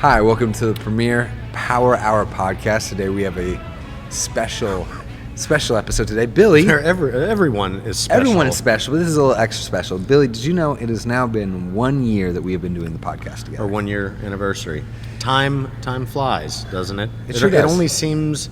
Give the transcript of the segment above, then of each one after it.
Hi, welcome to the Premier Power Hour podcast. Today we have a special episode today. Billy. Everyone is special. Everyone is special, but this is a little extra special. Billy, did you know it has now been 1 year that we have been doing the podcast together? Our 1 year anniversary. Time flies, doesn't it? It sure does. It only seems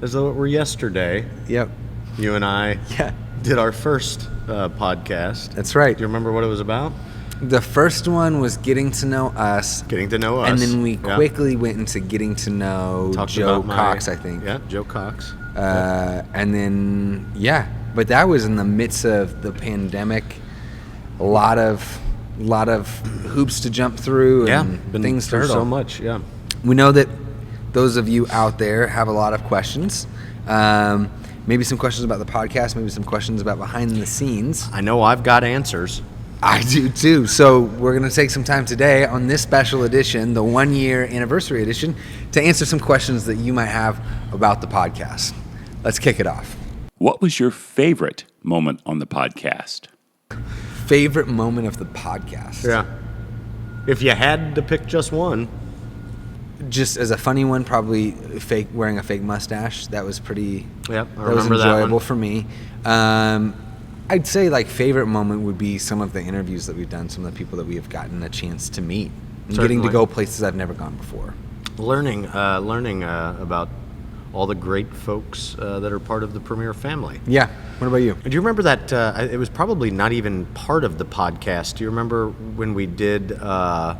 as though it were yesterday. Yep. You and I did our first podcast. That's right. Do you remember what it was about? The first one was getting to know us. Getting to know us. And then we quickly went into getting to know Joe Cox, I think. Yeah, Joe Cox. And then, but that was in the midst of the pandemic. A lot of hoops to jump through and things to hurdle. So much, yeah. We know that those of you out there have a lot of questions. Maybe some questions about the podcast, maybe some questions about behind the scenes. I know I've got answers. I do too. So we're going to take some time today on this special edition, the 1 year anniversary edition, to answer some questions that you might have about the podcast. Let's kick it off. What was your favorite moment on the podcast? Favorite moment of the podcast? Yeah. If you had to pick just one. Just as a funny one, probably wearing a fake mustache. That was pretty. Yep, I remember that was enjoyable that for me. I'd say favorite moment would be some of the interviews that we've done, some of the people that we have gotten a chance to meet, and getting to go places I've never gone before. Learning about all the great folks that are part of the Premier family. Yeah. What about you? Do you remember that? It was probably not even part of the podcast. Do you remember when we did? I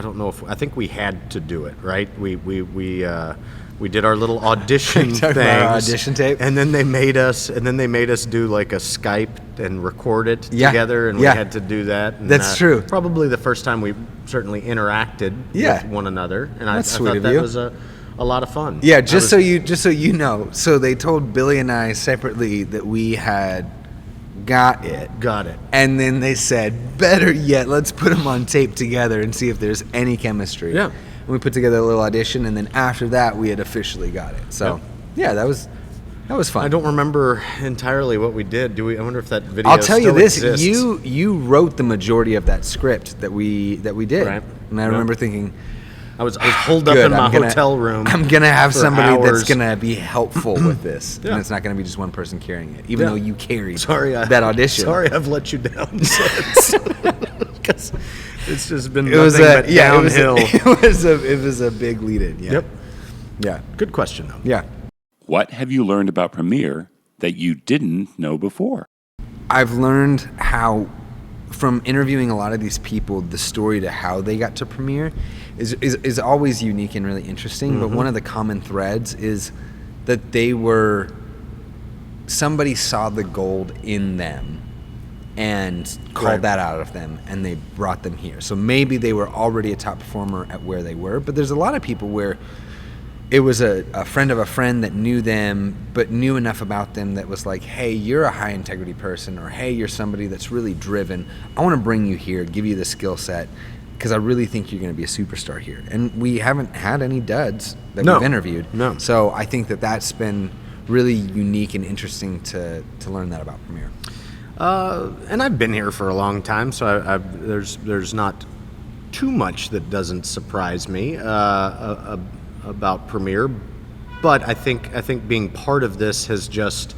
don't know I think we had to do it, right? We did our little audition thing. Our audition tape, and then they made us do like a Skype and record it together, and we had to do that. And, that's true. Probably the first time we certainly interacted with one another, and I thought that was a lot of fun. Yeah, just so you know, so they told Billy and I separately that we had got it, and then they said, better yet, let's put them on tape together and see if there's any chemistry. Yeah. And we put together a little audition, and then after that, we had officially got it. So, that was fun. I don't remember entirely what we did. I wonder if that video I'll tell you this: exists. you wrote the majority of that script that we did, right. And I remember thinking, I was holed up in my hotel room. I'm gonna have somebody hours. that's gonna be helpful with this, and it's not gonna be just one person carrying it, even though you carried that audition. Sorry, I've let you down since. Because it's just been nothing but downhill. It was a big lead-in. Yeah. Yep. Yeah. Good question, though. Yeah. What have you learned about Premier that you didn't know before? I've learned how, from interviewing a lot of these people, the story to how they got to Premier is always unique and really interesting. Mm-hmm. But one of the common threads is that somebody saw the gold in them and called that out of them, and they brought them here. So maybe they were already a top performer at where they were, but there's a lot of people where it was a friend of a friend that knew them, but knew enough about them that was like, hey, you're a high integrity person, or hey, you're somebody that's really driven. I want to bring you here, give you the skill set, because I really think you're going to be a superstar here. And we haven't had any duds that we've interviewed. No. So I think that's been really unique and interesting to learn that about Premier. And I've been here for a long time, so there's not too much that doesn't surprise me about Premier, but I think being part of this has just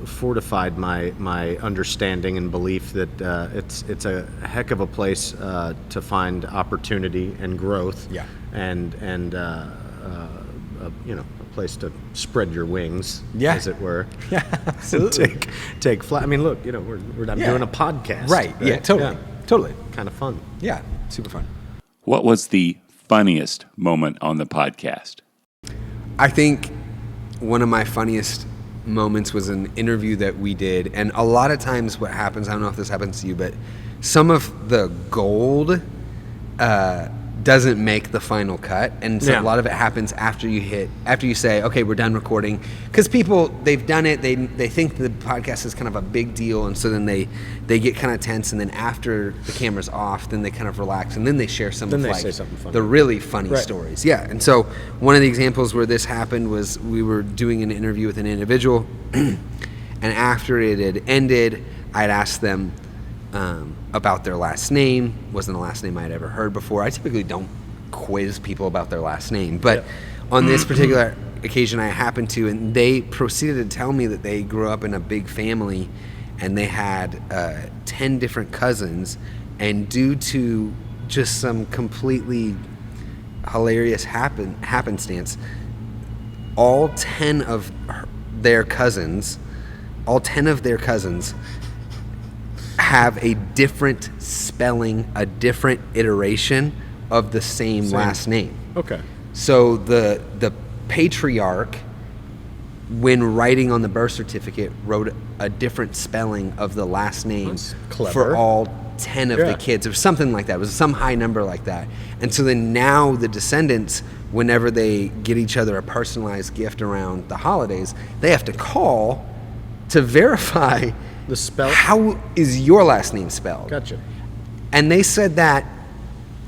fortified my understanding and belief that it's a heck of a place to find opportunity and growth, and a place to spread your wings, as it were. Yeah, absolutely. take flight. I mean, look, we're doing a podcast, right? Yeah, totally, kind of fun. Yeah, super fun. What was the funniest moment on the podcast? I think one of my funniest moments was an interview that we did, and a lot of times what happens, I don't know if this happens to you, but some of the gold doesn't make the final cut, and so a lot of it happens after you say, okay, we're done recording, because people, they've done it, they think the podcast is kind of a big deal, and so then they get kind of tense, and then after the camera's off, then they kind of relax, and then they share some of say something funny. The really funny stories. And so one of the examples where this happened was we were doing an interview with an individual, and after it had ended, I'd asked them, about their last name. Wasn't a last name I'd ever heard before. I typically don't quiz people about their last name, but on this particular occasion I happened to, and they proceeded to tell me that they grew up in a big family and they had 10 different cousins, and due to just some completely hilarious happenstance, all 10 of their cousins have a different spelling, a different iteration of the same last name. Okay. So the patriarch, when writing on the birth certificate, wrote a different spelling of the last name That's clever. for all 10 of Yeah. the kids. It was something like that. It was some high number like that. And so then now the descendants, whenever they get each other a personalized gift around the holidays, they have to call to verify The spell. how is your last name spelled. Gotcha. And they said that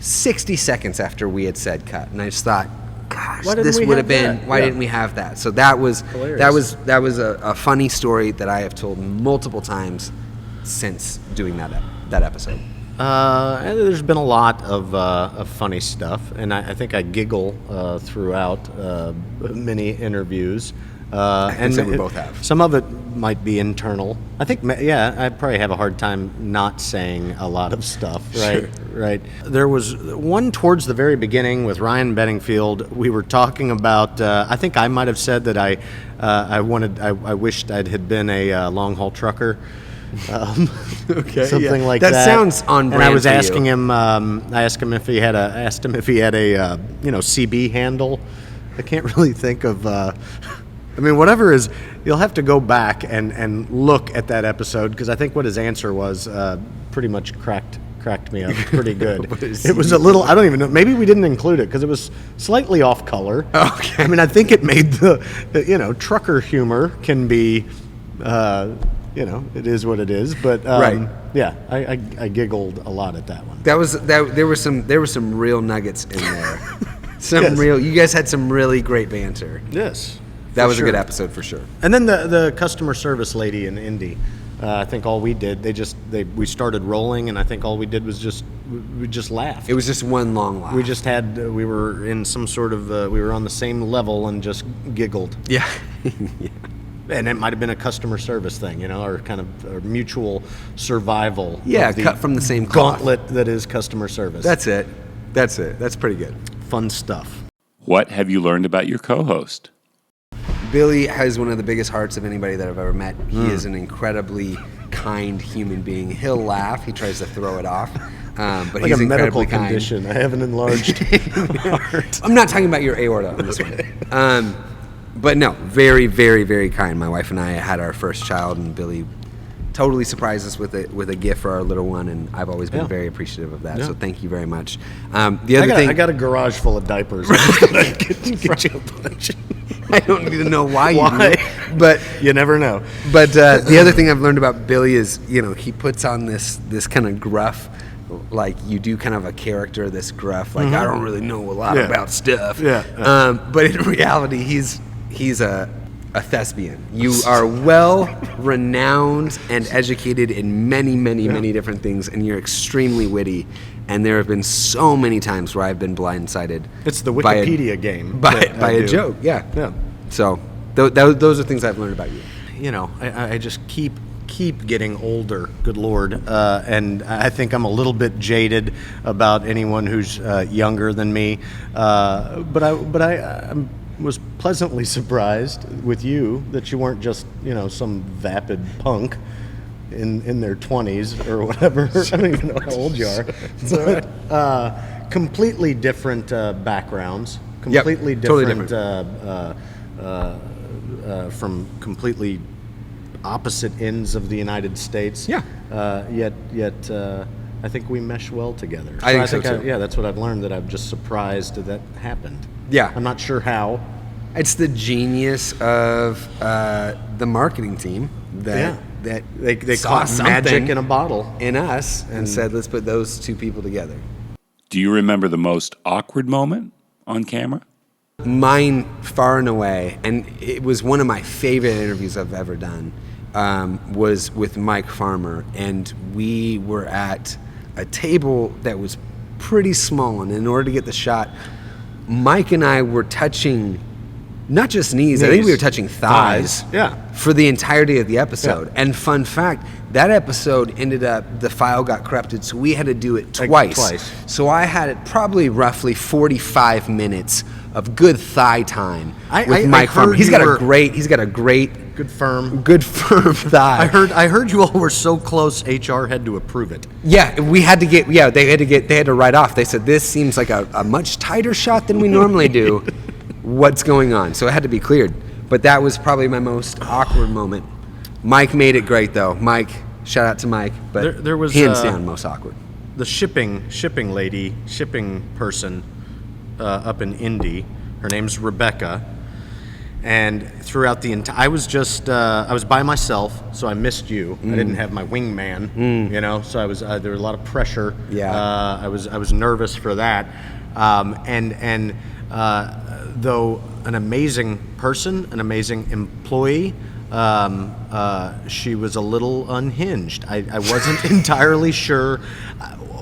60 seconds after we had said cut, and I just thought, gosh, Why didn't this we would have have been. that? Why Yeah. didn't we have that? So that was Hilarious. that was a funny story that I have told multiple times since doing that episode. And there's been a lot of funny stuff, and I think I giggle throughout many interviews. can say we both have. Some of it might be internal. I think, I probably have a hard time not saying a lot of stuff, right? Sure. Right. There was one towards the very beginning with Ryan Bedingfield. We were talking about, I think I might have said that I wished I had been a long haul trucker. Okay, Something yeah. like That that. sounds on And I brand was for you. asking him. I asked him if he had a CB handle. I can't really think of. I mean, whatever is, you'll have to go back and look at that episode, because I think what his answer was pretty much cracked me up pretty good. What is It was a little, I don't even know, maybe we didn't include it because it was slightly off color. Okay. I mean, I think it made trucker humor can be, it is what it is. But Right. yeah, I giggled a lot at that one. There were some real nuggets in there. Yes. You guys had some really great banter. Yes. That for was a good sure. episode for sure. And then the customer service lady in Indy, I think all we did, we started rolling, and I think all we did was we just laughed. It was just one long laugh. We were in some sort of, we were on the same level and just giggled. Yeah. And it might have been a customer service thing, or kind of a mutual survival. Yeah, of the cut from the same cloth. gauntlet that is customer service. That's it. That's pretty good. fun stuff. What have you learned about your co-host? Billy has one of the biggest hearts of anybody that I've ever met. He is an incredibly kind human being. He'll laugh. He tries to throw it off. But Like he's a medical incredibly kind. condition. I have an enlarged heart. I'm not talking about your aorta on this one. But no, very, very, very kind. My wife and I had our first child, and Billy totally surprised us with a gift for our little one, and I've always been Yeah. very appreciative of that. Yeah. So thank you very much. The other thing I got a garage full of diapers. Get you a bunch. I don't even know why Why? you do, but You never know. But the other thing I've learned about Billy is, he puts on this kind of gruff, like you do kind of a character, this gruff, like I don't really know a lot Yeah. about stuff. Yeah. But in reality, he's a thespian. You are well renowned and educated in many, many, many different things, and you're extremely witty. And there have been so many times where I've been blindsided. It's the by Wikipedia game. by that I a do. joke. Yeah. Yeah. So those are things I've learned about you. I just keep getting older. Good Lord, and I think I'm a little bit jaded about anyone who's younger than me. But I was pleasantly surprised with you that you weren't just some vapid punk in their 20s or whatever. I don't even know how old you are. But, completely different backgrounds. Completely totally different. From completely opposite ends of the United States. Yeah. Yet I think we mesh well together. I think so, too. That's what I've learned, that I'm just surprised that happened. Yeah. I'm not sure how. It's the genius of the marketing team that They saw caught magic something in a bottle. in us and said, let's put those two people together. Do you remember the most awkward moment on camera? Mine, far and away, and it was one of my favorite interviews I've ever done, was with Mike Farmer, and we were at a table that was pretty small, and in order to get the shot, Mike and I were touching not just knees. I think we were touching thighs. Yeah. For the entirety of the episode. Yeah. And fun fact, that episode ended up, the file got corrupted, so we had to do it twice. So I had probably roughly 45 minutes of good thigh time with Mike Farmer. He's got a great good firm thigh. I heard you all were so close HR had to approve it. Yeah, they had to write off. They said this seems like a much tighter shot than we normally do. What's going on? So it had to be cleared. But that was probably my most awkward moment. Mike made it great though. Mike, shout out to Mike, but there was hands down most awkward. The shipping person up in Indy. Her name's Rebecca. And throughout the entire, I was by myself, so I missed you. I didn't have my wingman, so I was there was a lot of pressure. Yeah. I was nervous for that. Though an amazing person, an amazing employee, she was a little unhinged. I wasn't entirely sure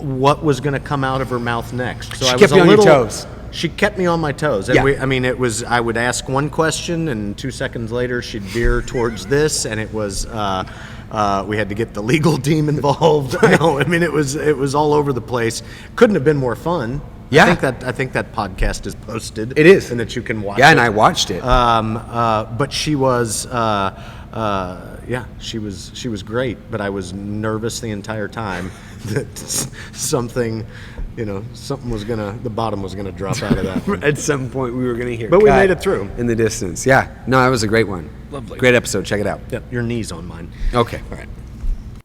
what was going to come out of her mouth next. So She I kept was you a on your little. toes. She kept me on my toes. And Yeah. I would ask one question, and 2 seconds later, she'd veer towards this, and it was. We had to get the legal team involved. No, I mean it was all over the place. Couldn't have been more fun. Yeah. I think that podcast is posted. It is. and that you can watch. Yeah, it. and I watched it. But she was, she was great. But I was nervous the entire time that something was the bottom was gonna drop out of that one. At some point, we were going to hear. But we cut made it through. in the distance. Yeah, no, that was a great one. Lovely. Great episode. Check it out. Yep, your knees on mine. Okay. All right.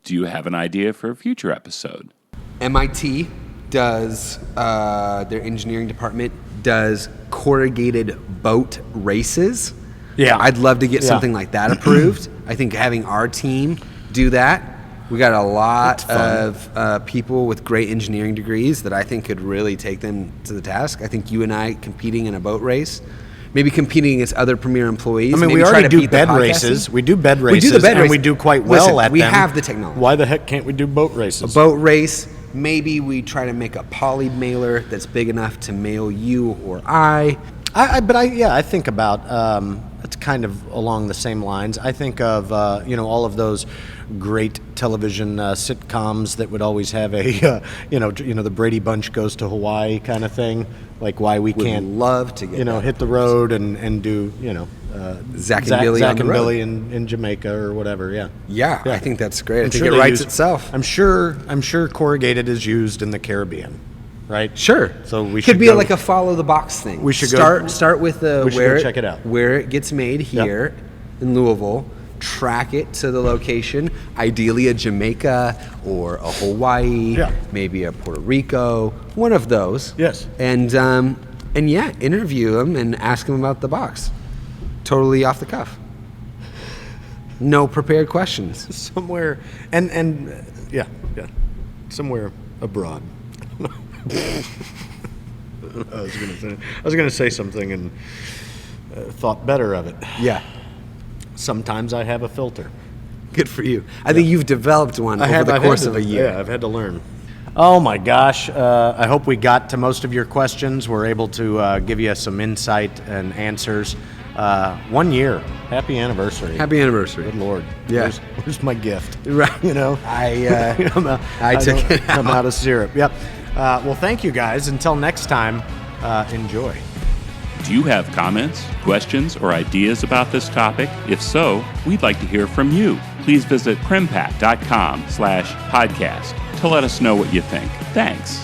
Do you have an idea for a future episode? MIT does their engineering department does corrugated boat races. Yeah. I'd love to get Yeah. something like that approved. I think having our team do that, we got a lot of people with great engineering degrees that I think could really take them to the task. I think you and I competing in a boat race, maybe competing against other Premier employees. I mean, maybe we try already to do beat the bed podcasting. races. We do bed races. We do the bed and race. we do quite well Listen, at we them. have the technology. Why the heck can't we do boat races? A boat race. Maybe we try to make a poly mailer that's big enough to mail you or I. I think about it's kind of along the same lines. I think of all of those great television sitcoms that would always have a the Brady Bunch goes to Hawaii kind of thing, like why we Would can't love to get that hit the road and do Zach and Billy on the road. Billy in Jamaica or whatever. Yeah. I think that's great. I I'm think sure it they writes use- itself. I'm sure corrugated is used in the Caribbean, right? Sure. So we could should be go- like a follow the box thing. We should go- start with we should where go check it out. where it gets made here in Louisville. Track it to the location, ideally a Jamaica or a Hawaii, maybe a Puerto Rico, one of those. Yes. And interview them and ask them about the box. Totally off the cuff. No prepared questions. Somewhere somewhere abroad. I was gonna say something and thought better of it. Yeah. Sometimes I have a filter. Good for you. I think you've developed one over the course of a year. Yeah, I've had to learn. Oh my gosh! I hope we got to most of your questions. We're able to give you some insight and answers. 1 year. Happy anniversary. Happy anniversary. Good Lord. Yeah. Where's my gift? Right. I took it I'm out. out of syrup. Yep. Well, thank you guys. Until next time, enjoy. Do you have comments, questions, or ideas about this topic? If so, we'd like to hear from you. Please visit crimpack.com/podcast to let us know what you think. Thanks.